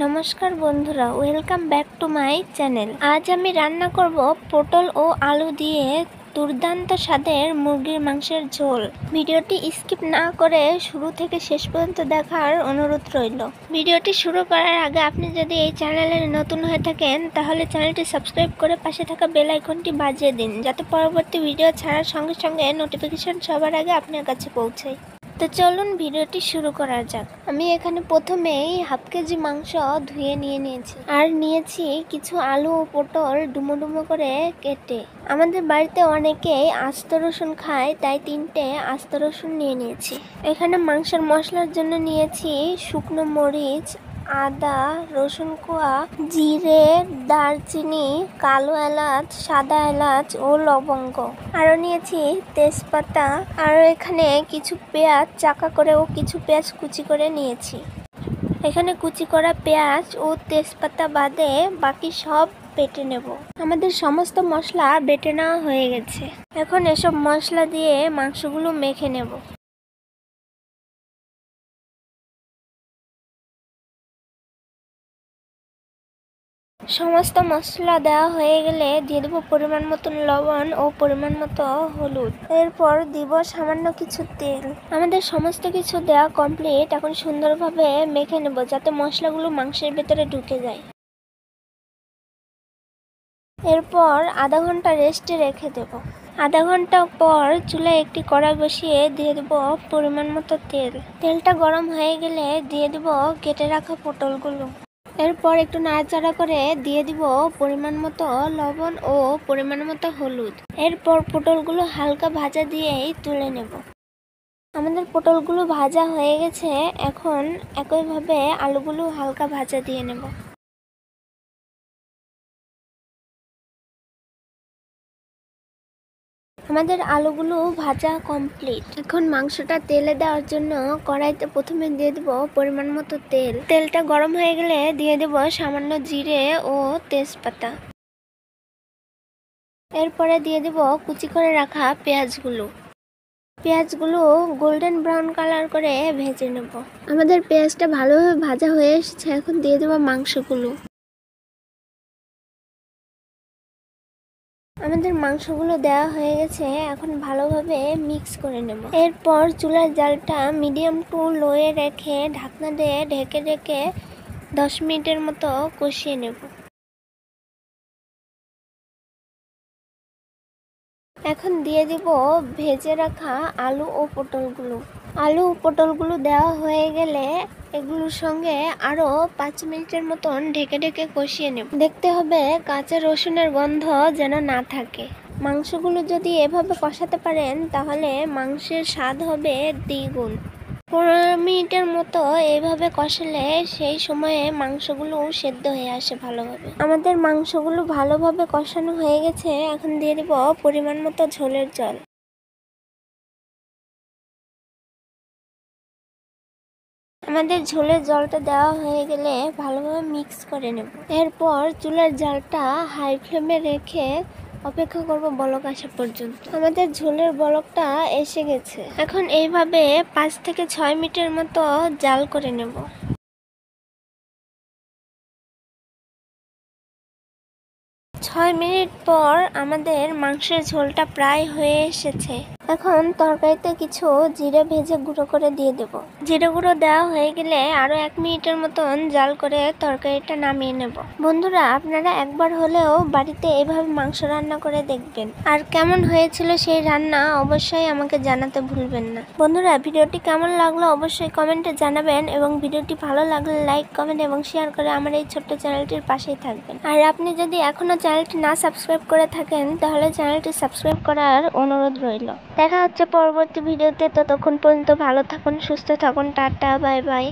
নমস্কার বন্ধুরা, welcome back to my channel. আজ আমি রান্না করব পটল ও আলু দিয়ে দুর্দান্ত স্বাদের মুরগির মাংসের ঝোল। ভিডিওটি স্কিপ না করে শুরু থেকে শেষ পর্যন্ত দেখার অনুরোধ রইল। ভিডিওটি শুরু করার আগে আপনি যদি এই চ্যানেলে নতুন হয়ে থাকেন তাহলে চ্যানেলটি সাবস্ক্রাইব করে পাশে থাকা বেল আইকনটি বাজিয়ে দিন, যাতে পরবর্তী ভিডিও ছাড়ার সঙ্গে সঙ্গে নোটিফিকেশন সবার আগে আপনার কাছে পৌঁছায়। তো চলুন ভিডিওটি শুরু করা যাক। আমি এখানে প্রথমেই হাফ কেজি মাংস ধুয়ে নিয়েছি আর নিয়েছি কিছু আলু ও পটল ডুমো ডুমো করে কেটে। আমাদের বাড়িতে অনেকেই আস্ত রসুন খায়, তাই 3টে আস্ত রসুন নিয়েছি। এখানে মাংসের মশলার জন্য নিয়েছি শুকনো মরিচ, আদা, রসুন কোয়া, জিরে, দারচিনি, কালো এলাচ, সাদা এলাচ ও লবঙ্গ। আরও নিয়েছি তেজপাতা। আর এখানে কিছু পেঁয়াজ চাকা করে ও কিছু পেঁয়াজ কুচি করে নিয়েছি। এখানে কুচি করা পেঁয়াজ ও তেজপাতা বাদে বাকি সব বেটে নেব। আমাদের সমস্ত মশলা বেটে নেওয়া হয়ে গেছে। এখন এসব মশলা দিয়ে মাংসগুলো মেখে নেব। সমস্ত মশলা দেওয়া হয়ে গেলে দিয়ে দেবো পরিমাণ মতো লবণ ও পরিমাণ মতো হলুদ। এরপর দিব সামান্য কিছু তেল। আমাদের সমস্ত কিছু দেওয়া কমপ্লিট। এখন সুন্দরভাবে মেখে নেব যাতে মশলাগুলো মাংসের ভেতরে ঢুকে যায়। এরপর আধা ঘন্টা রেস্টে রেখে দেব। আধা ঘন্টা পর চুলায় একটি কড়াই বসিয়ে দিয়ে দেবো পরিমাণ মতো তেল। তেলটা গরম হয়ে গেলে দিয়ে দেব কেটে রাখা পটলগুলো। এরপর একটু নাড়াচাড়া করে দিয়ে দিব পরিমাণ মতো লবণ ও পরিমাণ মতো হলুদ। এরপর পটলগুলো হালকা ভাজা দিয়েই তুলে নেব। আমাদের পটলগুলো ভাজা হয়ে গেছে। এখন একইভাবে আলুগুলো হালকা ভাজা দিয়ে নেব। আমাদের আলুগুলো ভাজা কমপ্লিট। এখন মাংসটা তেলে দেওয়ার জন্য কড়াইতে প্রথমে দিয়ে দেবো পরিমাণ মতো তেল। তেলটা গরম হয়ে গেলে দিয়ে দেব সামান্য জিরে ও তেজপাতা। এরপরে দিয়ে দেব কুচি করে রাখা পেঁয়াজগুলো। পেঁয়াজগুলো গোল্ডেন ব্রাউন কালার করে ভেজে নেব। আমাদের পেঁয়াজটা ভালোভাবে ভাজা হয়ে এসেছে। এখন দিয়ে দেব মাংসগুলো। আমাদের মাংসগুলো দেওয়া হয়ে গেছে। এখন ভালোভাবে মিক্স করে নেব। এরপর চুলার জালটা মিডিয়াম টু লোয়ে রেখে ঢাকনা দিয়ে ঢেকে 10 মিনিটের মতো কষিয়ে নেব। এখন দিয়ে দিব ভেজে রাখা আলু ও পটলগুলো। আলু ও পটলগুলো দেওয়া হয়ে গেলে এগুলোর সঙ্গে আরো 5 মিনিটের মতন ঢেকে কষিয়ে নেব। দেখতে হবে কাঁচা রসুনের গন্ধ যেন না থাকে। মাংসগুলো যদি এভাবে কষাতে পারেন তাহলে মাংসের স্বাদ হবে দ্বিগুণ। 15 মিনিটের মতো এইভাবে কষালে সেই সময়ে মাংসগুলো সেদ্ধ হয়ে আসে ভালোভাবে। আমাদের মাংসগুলো ভালোভাবে কষানো হয়ে গেছে। এখন দিয়ে দেব পরিমাণ মতো ঝোলের জল। আমাদের ঝোলের জলটা দেওয়া হয়ে গেলে ভালোভাবে মিক্স করে নেব। এরপর চুলার জালটা হাই ফ্লেমে রেখে অপেক্ষা করব বলক আসা পর্যন্ত। আমাদের ঝোলের বলকটা এসে গেছে। এখন এইভাবে 5 থেকে 6 মিনিটের মতো জাল করে নেব। 6 মিনিট পর আমাদের মাংসের ঝোলটা প্রায় হয়ে এসেছে। এখন তরকারিতে কিছু জিরে ভেজে গুঁড়ো করে দিয়ে দেব। জিরে গুঁড়ো দেওয়া হয়ে গেলে আরো 1 মিনিটের মতন জাল করে তরকারিটা নামিয়ে নেব। বন্ধুরা, আপনারা একবার হলেও বাড়িতে এভাবে মাংস রান্না করে দেখবেন। আর কেমন হয়েছিল সেই রান্না অবশ্যই আমাকে জানাতে ভুলবেন না। বন্ধুরা, ভিডিওটি কেমন লাগলো অবশ্যই কমেন্টে জানাবেন এবং ভিডিওটি ভালো লাগলে লাইক, কমেন্ট এবং শেয়ার করে আমার এই ছোট্ট চ্যানেলটির পাশেই থাকবেন। আর আপনি যদি এখনো চ্যানেলটি না সাবস্ক্রাইব করে থাকেন তাহলে চ্যানেলটি সাবস্ক্রাইব করার অনুরোধ রইল। দেখা হচ্ছে পরবর্তী ভিডিওতে। ততক্ষণ পর্যন্ত ভালো থাকুন, সুস্থ থাকুন। Tata, bye bye.